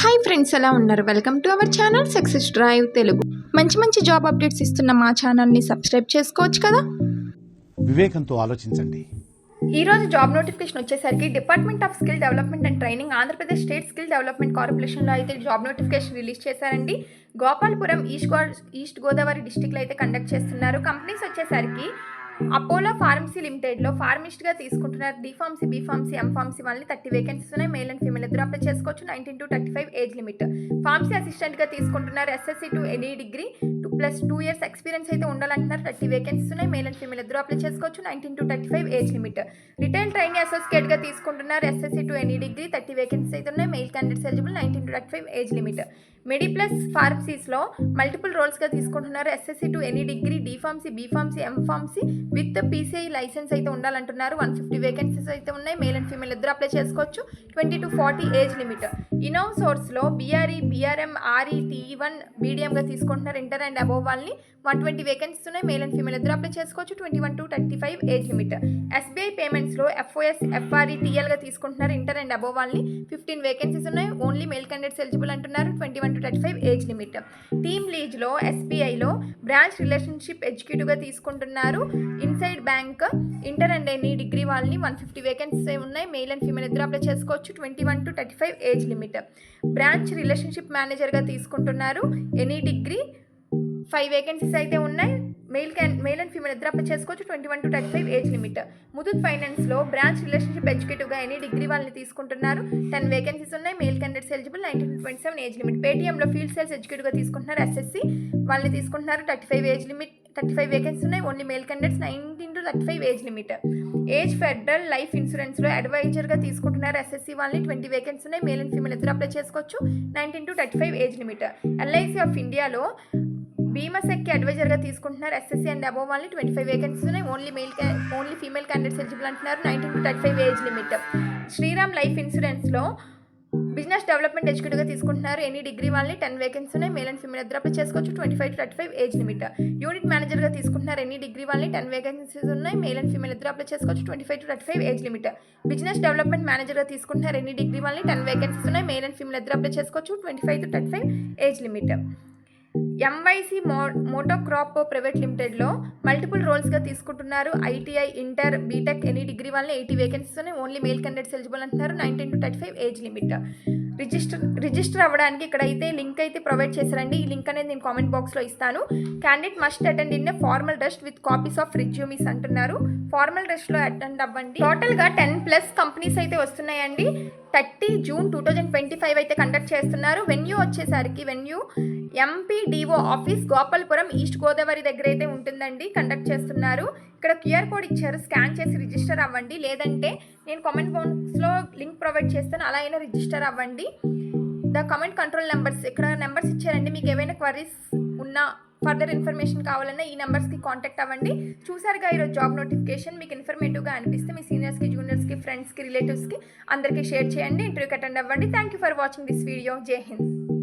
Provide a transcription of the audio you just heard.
Hi friends, ఎలా ఉన్నారు? Welcome to our channel success drive Telugu. మంచి జాబ్ అప్డేట్స్ ఇస్తున్న మా ఛానల్ని సబ్స్క్రైబ్ చేసుకోవచ్చు కదా. వివేకంతో ఆలోచించండి. ఈరోజు జాబ్ నోటిఫికేషన్ వచ్చేసరికి department of skill development and training Andhra Pradesh state skill development కార్పొరేషన్లో అయితే జాబ్ నోటిఫికేషన్ రిలీజ్ చేశారండి. గోపాలపురం ఈస్ట్ గోదావరి డిస్టిక్లో అయితే కండక్ట్ చేస్తున్నారు. కంపెనీస్ వచ్చేసరికి అపోలో ఫార్మసీ లిమిటెడ్లో ఫార్మిస్ట్గా తీసుకుంటున్నారు. డిఫార్మసీ, బీఫార్మసీ, ఎంఫార్మసీ వాళ్ళని 30 వేకెన్సీస్ ఉన్నాయి. మేల్ అండ్ ఫీమేల్ ఇద్దరు అప్లై చేసుకోవచ్చు. 19 to 35 ఏజ్ లిమిట్. ఫార్మసీ అసిస్టెంట్గా తీసుకుంటున్నారు. SSC to any degree plus 2 years experience అయితే ఉండాలంటున్నారు. 30 వేకెన్సీస్ ఉన్నాయి. మేల్ అండ్ ఫీమేల్ ఇద్దరు అప్లై చేసుకోవచ్చు. 19 to 35 age limit. Retail trainee అసోసియేట్గా తీసుకుంటున్నారు. SSC to any degree 30 vacancies అయితే ఉన్నాయి. Male candidates eligible. 19 to 35 age limit. MedPlus ఫార్మసీస్లో మల్టిపుల్ రోల్స్గా తీసుకుంటున్నారు. SSC to any degree, D pharmacy, B pharmacy, M pharmacy with PCI licence అయితే ఉండాలంటున్నారు. 150 వేకెన్సీస్ అయితే ఉన్నాయి. మేల్ అండ్ ఫీమేల్ ఇద్దరు అప్లై చేసుకోవచ్చు. 20 to 40 ఏజ్ లిమిట్. ఇన్నోవ్ సోర్స్లో బీఆర్ఈ, బీఆర్ఎం, ఆర్ఈ, టీ1, బీడిఎంగా తీసుకుంటున్నారు. ఇంటర్ అండ్ అబోవ్ వాళ్ళని 120 వేకెన్సీస్ ఉన్నాయి. మేల్ అండ్ ఫీమేల్ ఇద్దరు అప్లై చేసుకోవచ్చు. 21 to 35 ఏజ్ లిమిట్. ఎస్బీఐ పేమెంట్స్లో ఎఫ్ఓఎస్, ఎఫ్ఆర్ఈ, టీఎల్గా తీసుకుంటున్నారు. ఇంటర్ అండ్ అబోవ్ వాళ్ళని 15 వేకెన్సీస్ ఉన్నాయి. ఓన్లీ మేల్ క్యాండిడేట్స్ ఎలిజిబుల్ అంటున్నారు. 21 to 35 ఏజ్ లిమిట్. టీమ్ లీజ్లో ఎస్బీఐలో బ్రాంచ్ రిలేషన్షిప్ ఎగ్జిక్యూటివ్గా తీసుకుంటున్నారు. Inside bank, inter and any degree వాళ్ళని 150 వేకెన్సీస్ ఉన్నాయి. మెయిల్ అండ్ ఫీమేల్ ఇద్దరు అప్లై చేసుకోవచ్చు. 21 to 35 age limit. Branch relationship మేనేజర్గా తీసుకుంటున్నారు. ఎనీ డిగ్రీ 5 వేకెన్సీస్ అయితే ఉన్నాయి. మెయిల్ అండ్ ఫీమేల్ ఇద్దరు అప్లై చేసుకోవచ్చు. 21 to 35 ఏజ్ లిమిట్. ముతూట్ ఫైనాన్స్లో బ్రాంచ్ రిలేషన్షిప్ ఎగ్జిక్యూటివ్గా ఎనీ డిగ్రీ వాళ్ళని తీసుకుంటున్నారు. 10 వేకెన్సీస్ ఉన్నాయి. Male candidates eligible. 19 to 27 age limit. పేటీఎంలో ఫీల్డ్ సేల్స్ ఎగ్జిక్యూటివ్గా తీసుకుంటున్నారు. ఎస్ఎస్సీ వాళ్ళని తీసుకుంటున్నారు. 35 ఏజ్ లిమిట్. 35 వేకెన్సీస్ ఉన్నాయి. Only male candidates. 19 to 35 age limit. Age federal life ఇన్సూరెన్స్లో అడ్వైజర్గా తీసుకుంటున్నారు. ఎస్ఎస్సీ వాళ్ళని 20 వేకెన్సీస్ ఉన్నాయి. మేల్ అండ్ ఫీమేల్ ఇద్దరు అప్లై చేసుకోవచ్చు. 19 to 35 age limit. LIC of ఇండియాలో బీమాసెక్కి అడ్వైజర్గా తీసుకుంటున్నారు. ఎస్ఎస్సీ అండ్ అబోవ్ వాళ్ళని 25 వేకెన్సీస్ ఉన్నాయి. ఓన్లీ ఫీమేల్ క్యాండిడేట్స్ ఎలిజిబుల్ అంటున్నారు. 19 to 35 age limit. Shriram life ఇన్సూరెన్స్లో బిజినెస్ డెవలప్మెంట్ ఎగ్జిక్యూటివ్గా తీసుకుంటున్నారు. ఎనీ డిగ్రీ వాళ్ళని 10 వేకెన్సీ ఉన్నాయి. మేల్ అండ్ ఫీమేల్ ఇద్దరు అప్లై చేసుకోవచ్చు. 25 to 35 ఏజ్ లిమిట్. యూనిట్ మేనేజర్గా తీసుకుంటున్నారు. ఎనీ డిగ్రీ వాళ్ళని 10 వేకెన్సీస్ ఉన్నాయి. మేల్ అండ్ ఫీమేల్ ఇద్దరు అప్లై చేసుకోవచ్చు. 25 to 35 age limit. Business development మేనేజర్గా తీసుకుంటున్నారు. ఎనీ డిగ్రీ వాళ్ళని 10 వేకెన్సీస్ ఉన్నాయి. మేల్ అండ్ ఫీమేల్ ఇద్దరు అప్లై చేసుకోవచ్చు. 25 to 35 age limit. MYC MotoCorp private లిమిటెడ్లో మల్టిపుల్ రోల్స్గా తీసుకుంటున్నారు. ITI, inter, BTech, any degree వాళ్ళని 80 వేకెన్సీస్ ఉన్నాయి. ఓన్లీ మేల్ క్యాండిడేట్స్ ఎలిజిబుల్ అంటున్నారు. 19 to 35 ఏజ్ లిమిట్. రిజిస్టర్ అవ్వడానికి ఇక్కడైతే లింక్ అయితే ప్రొవైడ్ చేశారండి. ఈ లింక్ అనేది నేను కామెంట్ బాక్స్లో ఇస్తాను. Candidate must attend in formal dress with copies of resumes అంటున్నారు. ఫార్మల్ డ్రెస్లో అటెండ్ అవ్వండి. టోటల్గా 10+ కంపెనీస్ అయితే వస్తున్నాయండి. 30 June 2025 అయితే కండక్ట్ చేస్తున్నారు. వెన్యూ వచ్చేసరికి MPDO office Gopalapuram east Godavari దగ్గర అయితే ఉంటుందండి. కండక్ట్ చేస్తున్నారు. ఇక్కడ క్యూఆర్ కోడ్ ఇచ్చారు. స్కాన్ చేసి రిజిస్టర్ అవ్వండి. లేదంటే నేను కామెంట్ బాక్స్లో లింక్ ప్రొవైడ్ చేస్తాను. అలా అయినా రిజిస్టర్ అవ్వండి. ద కమెంట్ కంట్రోల్ నెంబర్స్, ఇక్కడ నెంబర్స్ ఇచ్చారండి. మీకు ఏవైనా క్వరీస్ ఉన్నా, ఫర్దర్ ఇన్ఫర్మేషన్ కావాలన్నా ఈ నెంబర్స్కి కాంటాక్ట్ అవ్వండి. చూసారుగా ఈరోజు జాబ్ నోటిఫికేషన్. మీకు ఇన్ఫర్మేటివ్గా అనిపిస్తే మీ సీనియర్స్కి, జూనియర్స్కి, ఫ్రెండ్స్కి, రిలేటివ్స్కి అందరికీ షేర్ చేయండి. ఇంటర్వ్యూకి అటెండ్ అవ్వండి. Thank you for watching this video. జై హింద్.